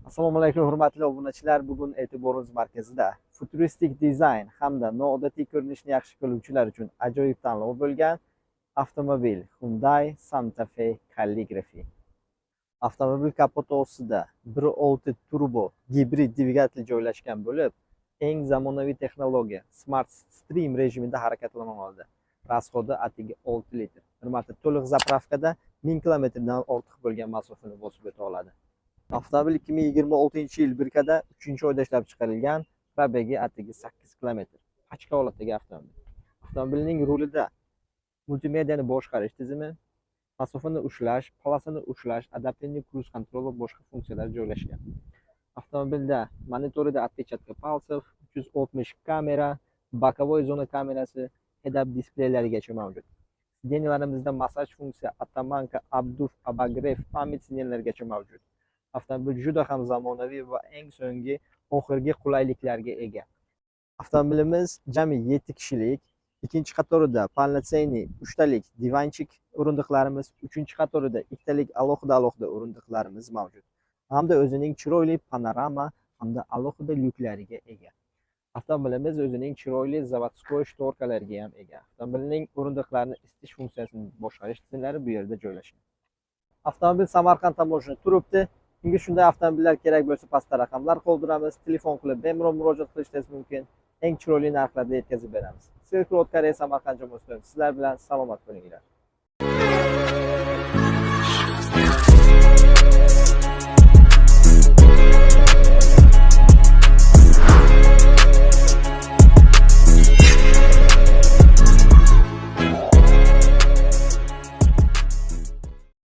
Assalomu alaykum hurmatli obunachilar. Bugun e'tiborimiz markazida futuristik dizayn hamda noodatiy ko'rinishni yaxshi ko'ruvchilar uchun ajoyib tanlov bo'lgan avtomobil Hyundai Santa Fe Calligraphy. Avtomobil kapoti ostida 1.6 turbo gibrid dvigatel joylashgan bo'lib, eng zamonaviy texnologiya Smart Stream rejimida harakatlanadi. Rasxodi atigi 6 litr. Bir marta to'liq zapravkada 1000 kilometrdan ortiq bo'lgan masofani bosib o'ta oladi. Avtomobil 2026-yil birkada 3-oyda ishlab chiqarilgan, probegi atigi 8 kilometr. Pachka holatdagi avtomobil. Avtomobilning rulida multimediani boshqarish tizimi, masofani ushlash, polosani ushlash, adaptivniy cruise control va boshqa funksiyalar joylashgan. Avtomobilda monitorida отпечатка пальцев, 360 kamera, bokovoy zona kamerasi, head-up displeylarigacha mavjud. Sideniyalarimizda massaj funksiya, atamanka, abduf, abagrev, pamyat sideniyalarigacha mavjud. Avtomobil juda ham zamonaviy va eng so'nggi oxirgi qulayliklarga ega. Avtomobilimiz jami 7 kishilik, ikkinchi qatorida полноценный 3 talik divanchik o'rindiqlarimiz, uchinchi qatorida 2 talik alohida o'rindiqlarimiz mavjud. Hamda o'zining chiroyli panorama hamda alohida lyuklariga ega. Avtomobilimiz o'zining chiroyli zavodskoy shtorkalariga ham ega. Avtomobilning o'rindiqlarini isitish funksiyasini boshqarish tizimlari bu yerda joylashgan. Avtomobil Samarqand tomonidan turibdi. Kimga shunday avtomobillar kerak bo'lsa, pastda raqamlar qoldiramiz. Telefon qilib bemalol murojaat qilishingiz mumkin. Eng chiroyli narxlarda yetkazib beramiz. Silk Road Koreya Samarqand jamoasi sizlar bilan salomat bo'linglar.